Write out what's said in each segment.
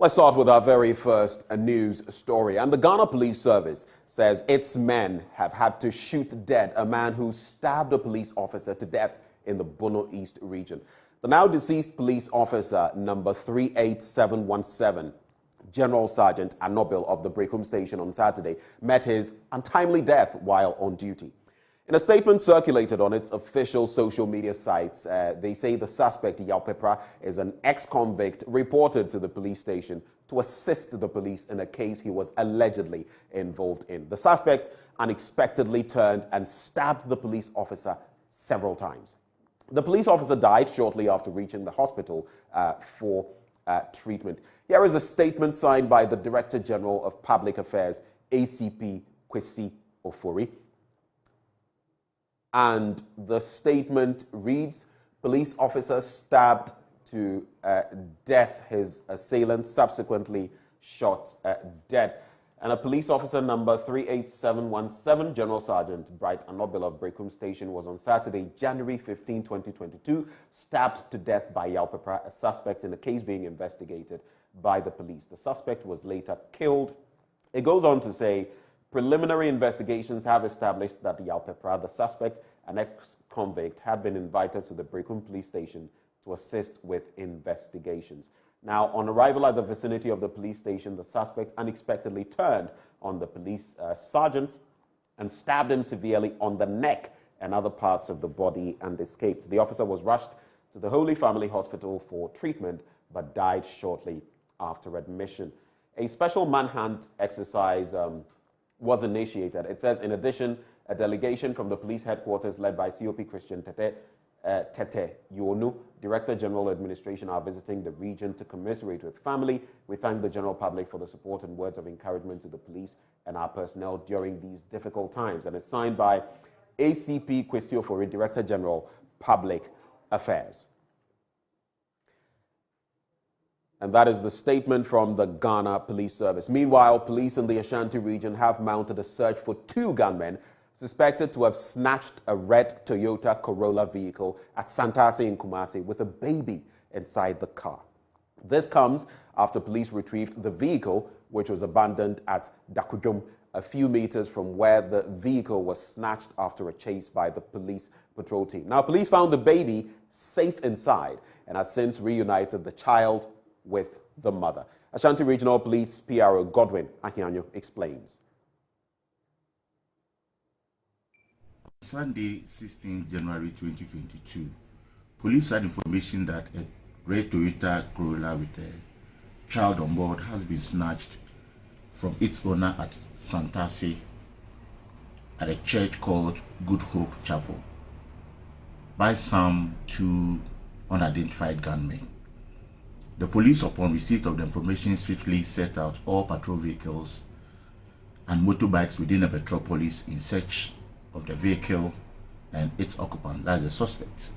Let's start with our very first news story. And the Ghana Police Service says its men have had to shoot dead a man who stabbed a police officer to death in the Bono East region. The now deceased police officer, number 38717, General Sergeant Anobil of the Brekum Station on Saturday, met his untimely death while on duty. In a statement circulated on its official social media sites, they say the suspect, Yaupepra, is an ex-convict reported to the police station to assist the police in a case he was allegedly involved in. The suspect unexpectedly turned and stabbed the police officer several times. The police officer died shortly after reaching the hospital for treatment. Here is a statement signed by the Director General of Public Affairs, ACP Kwesi Ofori. And the statement reads, police officer stabbed to death his assailant, subsequently shot dead. And a police officer number 38717, General Sergeant Bright Anobil of Brekum Station, was on Saturday, January 15, 2022, stabbed to death by Yaupepra, a suspect in a case being investigated by the police. The suspect was later killed. It goes on to say, preliminary investigations have established that Yaupepra, the suspect, an ex-convict, had been invited to the Brekum police station to assist with investigations. Now, on arrival at the vicinity of the police station, the suspect unexpectedly turned on the police sergeant and stabbed him severely on the neck and other parts of the body and escaped. The officer was rushed to the Holy Family Hospital for treatment but died shortly after admission. A special manhunt exercise was initiated. It says, in addition, a delegation from the police headquarters led by COP Christian Tete Yonu, Director General Administration, are visiting the region to commiserate with family. We thank the general public for the support and words of encouragement to the police and our personnel during these difficult times. And it's signed by ACP Kwesi Ofori, Director General, Public Affairs. And that is the statement from the Ghana Police Service. Meanwhile, police in the Ashanti region have mounted a search for two gunmen suspected to have snatched a red Toyota Corolla vehicle at Santase in Kumasi with a baby inside the car. This comes after police retrieved the vehicle, which was abandoned at Dakujum, a few meters from where the vehicle was snatched after a chase by the police patrol team. Now, police found the baby safe inside and has since reunited the child with the mother. Ashanti Regional Police PRO Godwin Ahianyo explains. Sunday, 16 January 2022, police had information that a red Toyota Corolla with a child on board has been snatched from its owner at Santase at a church called Good Hope Chapel by some two unidentified gunmen. The police, upon receipt of the information, swiftly set out all patrol vehicles and motorbikes within the metropolis in search of the vehicle and its occupant, that's the suspect.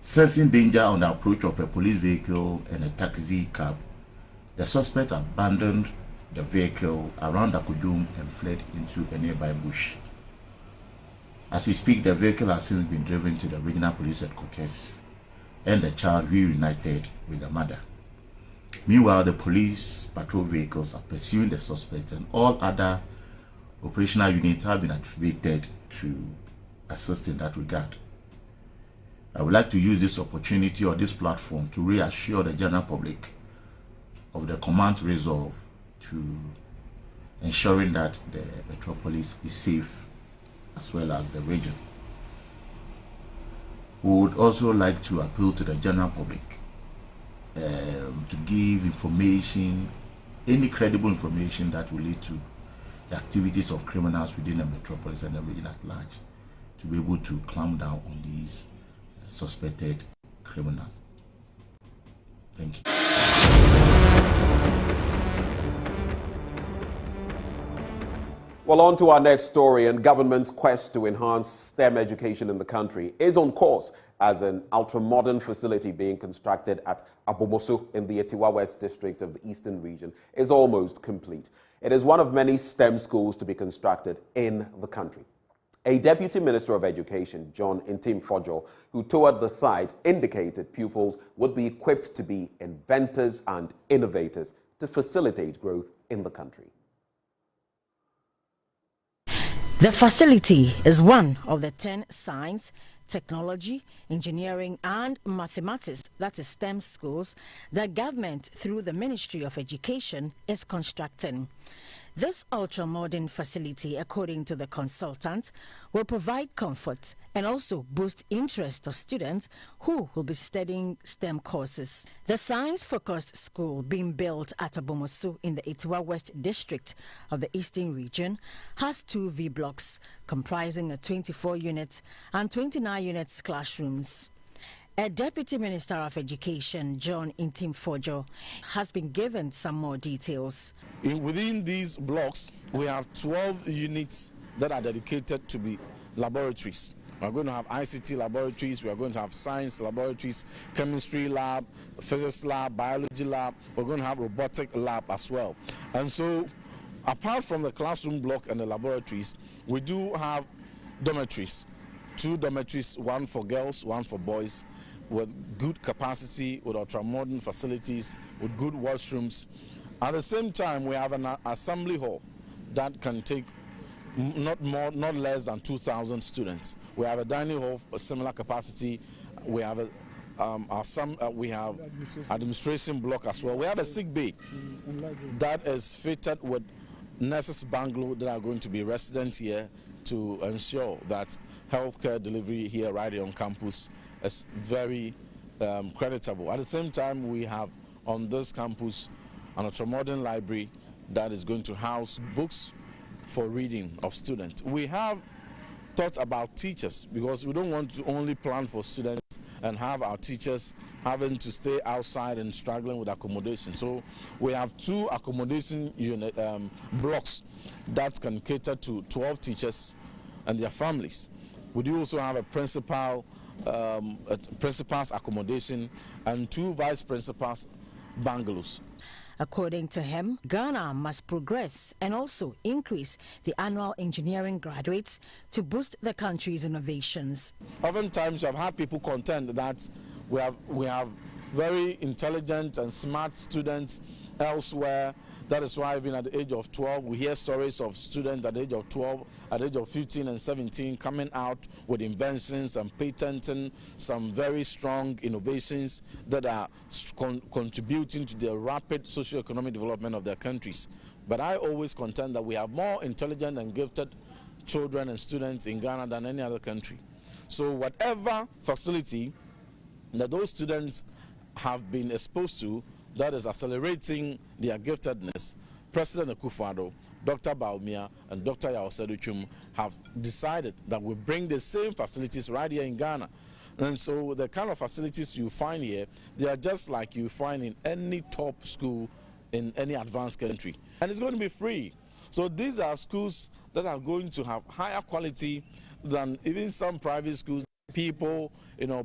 Sensing danger on the approach of a police vehicle and a taxi cab, the suspect abandoned the vehicle around Dakujum and fled into a nearby bush. As we speak, the vehicle has since been driven to the regional police headquarters and the child reunited with the mother. Meanwhile, the police patrol vehicles are pursuing the suspect and all other operational units have been activated to assist in that regard. I would like to use this opportunity or this platform to reassure the general public of the command's resolve to ensuring that the metropolis is safe as well as the region. We would also like to appeal to the general public to give information, any credible information that will lead to the activities of criminals within the metropolis and the region at large, to be able to clamp down on these suspected criminals. Thank you. Well, on to our next story, and government's quest to enhance STEM education in the country is on course as an ultra-modern facility being constructed at Abomoso in the Etiwa West district of the Eastern region is almost complete. It is one of many STEM schools to be constructed in the country. A Deputy Minister of Education, John Ntim Fojo, who toured the site, indicated pupils would be equipped to be inventors and innovators to facilitate growth in the country. The facility is one of the 10 science, technology, engineering and mathematics, that is STEM schools, that government through the Ministry of Education is constructing. This ultra-modern facility, according to the consultant, will provide comfort and also boost interest of students who will be studying STEM courses. The science-focused school being built at Abomoso in the Itiwa West district of the Eastern region has 2 V blocks comprising a 24-unit and 29-unit classrooms. A Deputy Minister of Education, John Intim-Fojo, has been given some more details. Within these blocks, we have 12 units that are dedicated to be laboratories. We are going to have ICT laboratories, we are going to have science laboratories, chemistry lab, physics lab, biology lab. We're going to have robotic lab as well. And so, apart from the classroom block and the laboratories, we do have dormitories. 2 dormitories, 1 for girls, 1 for boys, with good capacity, with ultra-modern facilities, with good washrooms. At the same time, we have an assembly hall that can take not less than 2,000 students. We have a dining hall, a similar capacity. We have we have administration block as well. We have a sick bay that is fitted with nurses bungalow that are going to be resident here to ensure that healthcare delivery here right here on campus is very creditable. At the same time, we have on this campus an ultra-modern library that is going to house books for reading of students. We have thought about teachers because we don't want to only plan for students and have our teachers having to stay outside and struggling with accommodation. So we have 2 accommodation unit blocks that can cater to 12 teachers and their families. We do also have a principal's accommodation and 2 vice principals' bungalows. According to him, Ghana must progress and also increase the annual engineering graduates to boost the country's innovations. Oftentimes, you have had people contend that we have very intelligent and smart students elsewhere. That is why even at the age of 12, we hear stories of students at the age of 12, at the age of 15 and 17 coming out with inventions and patenting some very strong innovations that are contributing to the rapid socio-economic development of their countries. But I always contend that we have more intelligent and gifted children and students in Ghana than any other country. So whatever facility that those students have been exposed to that is accelerating their giftedness, President Akufo-Addo, Dr. Baumia, and Dr. Yaoseduchum have decided that we bring the same facilities right here in Ghana. And so the kind of facilities you find here, they are just like you find in any top school in any advanced country. And it's going to be free. So these are schools that are going to have higher quality than even some private schools. People,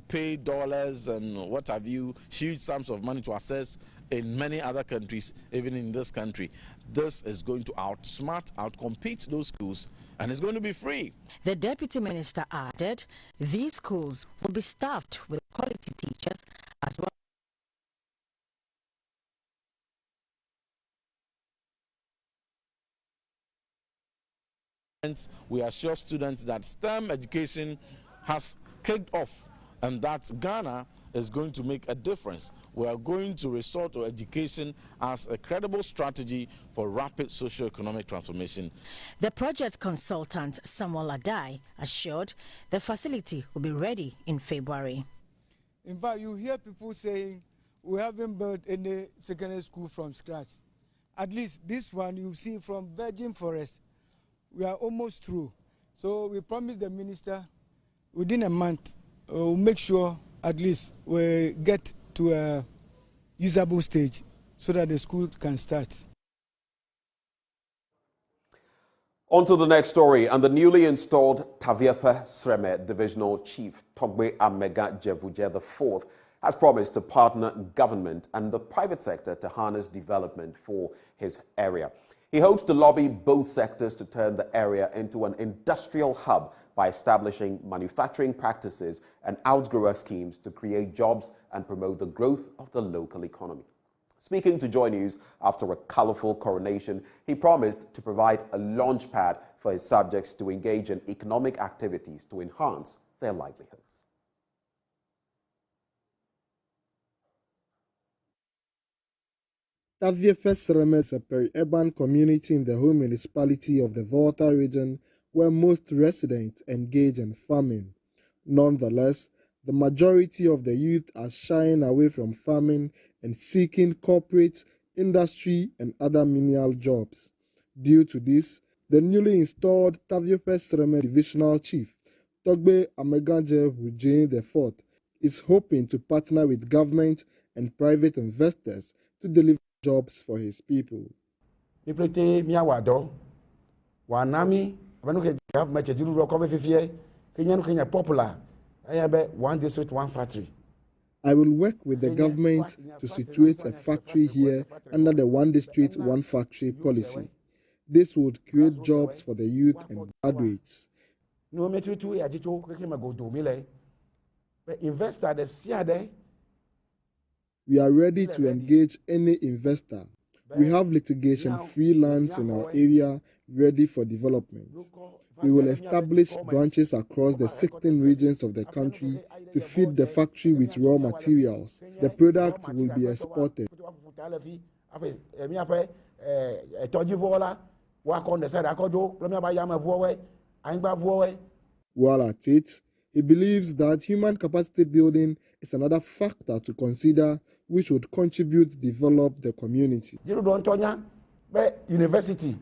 pay dollars and what have you, huge sums of money to access in many other countries, even in this country. This is going to outcompete those schools, and it's going to be free. The Deputy Minister added, these schools will be staffed with quality teachers as well. We assure students that STEM education has kicked off and that Ghana is going to make a difference. We are going to resort to education as a credible strategy for rapid socio-economic transformation. The project consultant Samuel Adai assured the facility will be ready in February. In fact, you hear people saying we haven't built any secondary school from scratch. At least this one you've seen from Virgin Forest. We are almost through. So we promised the minister within a month, we'll make sure at least we get to a usable stage so that the school can start. On to the next story, and the newly installed Taviepe Sreme Divisional Chief Togbe Amega Jevuje IV has promised to partner government and the private sector to harness development for his area. He hopes to lobby both sectors to turn the area into an industrial hub by establishing manufacturing practices and outgrower schemes to create jobs and promote the growth of the local economy. Speaking to JoyNews after a colorful coronation, he promised to provide a launch pad for his subjects to engage in economic activities to enhance their livelihoods. Taviefe is a peri-urban community in the home municipality of the Volta region where most residents engage in farming. Nonetheless, the majority of the youth are shying away from farming and seeking corporate, industry and other menial jobs. Due to this, the newly installed Taviefe Divisional Chief, Togbe Ameganje Wujane IV, is hoping to partner with government and private investors to deliver jobs for his people. Popular. One district, one factory. I will work with the government to situate a factory here under the one district, one factory policy. This would create jobs for the youth and graduates. We are ready to engage any investor. We have litigation-free lands in our area ready for development. We will establish branches across the 16 regions of the country to feed the factory with raw materials. The product will be exported. While at it, he believes that human capacity building is another factor to consider which would contribute to develop the community. University.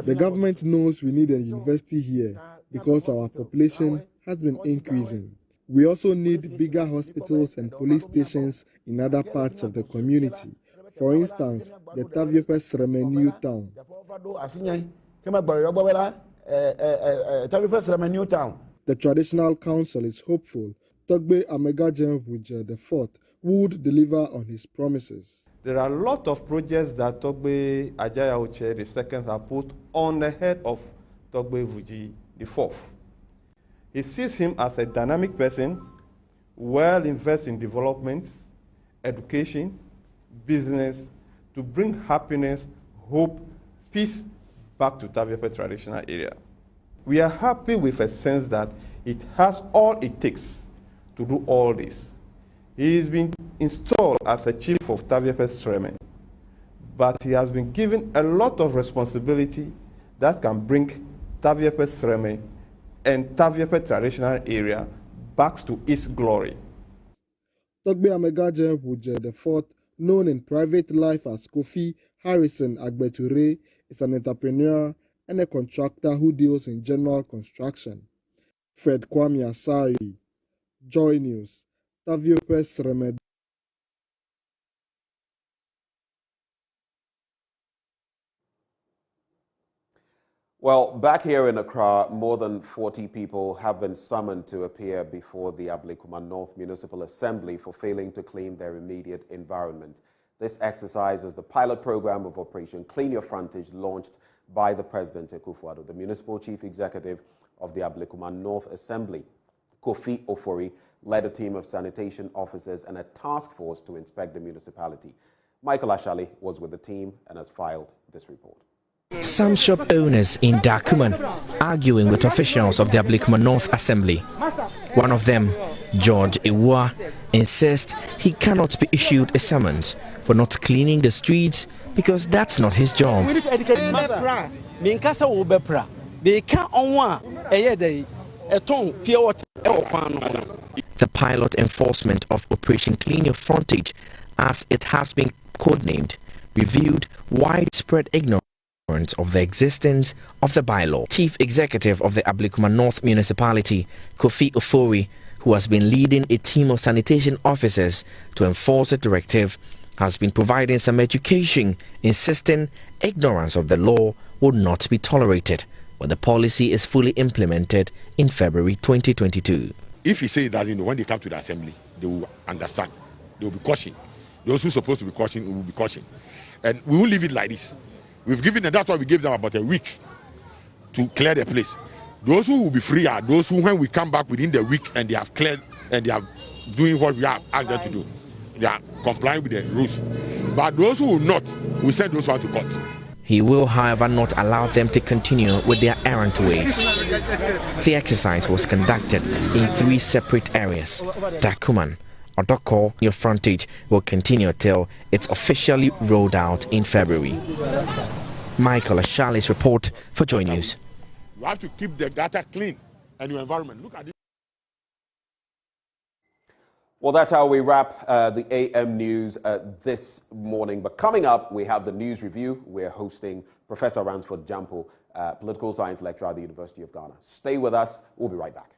The government knows we need a university here because our population has been increasing. We also need bigger hospitals and police stations in other parts of the community. For instance, the Taviefe New Town. The traditional council is hopeful Togbe Amegajen Wujane IV would deliver on his promises. There are a lot of projects that Togbe Ajaya Uche II have put on the head of Togbe Wujane IV. He sees him as a dynamic person, well invested in development, education, business, to bring happiness, hope, peace back to Taviefe traditional area. We are happy with a sense that it has all it takes to do all this. He has been installed as a chief of Taviefe Stremen, but he has been given a lot of responsibility that can bring Taviefe Stremen and Taviefe traditional area back to its glory. Togbe Amegajen Wujane IV, known in private life as Kofi Harrison Agbeture, is an entrepreneur and a contractor who deals in general construction. Fred Kwame Asari, JoyNews, Taviefe. Well, back here in Accra, more than 40 people have been summoned to appear before the Ablekuma North Municipal Assembly for failing to clean their immediate environment. This exercise is the pilot program of Operation Clean Your Frontage launched by the President Akufo-Addo. The Municipal Chief Executive of the Ablekuma North Assembly, Kofi Ofori, led a team of sanitation officers and a task force to inspect the municipality. Michael Ashali was with the team and has filed this report. Some shop owners in Dakuman arguing with officials of the Ablekuma North Assembly. One of them, George Iwa, insists he cannot be issued a summons for not cleaning the streets because that's not his job. We need to educate The pilot enforcement of Operation Clean Your Frontage, as it has been codenamed, revealed widespread ignorance of the existence of the bylaw. Chief Executive of the Ablekuma North Municipality, Kofi Ofori, who has been leading a team of sanitation officers to enforce the directive, has been providing some education, insisting ignorance of the law would not be tolerated when the policy is fully implemented in February 2022. If he says that, when they come to the assembly, they will understand. They will be cautioned. Those who are supposed to be cautioned will be cautioned. And we won't leave it like this. We've given them, that's why we gave them about a week to clear the place. Those who will be free are those who, when we come back within the week and they have cleared and they have doing what we have asked them to do. They are complying with the rules. But those who will not, we send those ones to court. He will, however, not allow them to continue with their errant ways. The exercise was conducted in 3 separate areas. Dakuman, Odoko, New Frontage will continue till it's officially rolled out in February. Michael Ashali's report for JoyNews. You have to keep the gutter clean and your environment. Look at it. Well, that's how we wrap the AM news this morning. But coming up, we have the news review. We're hosting Professor Ransford Jampo, political science lecturer at the University of Ghana. Stay with us. We'll be right back.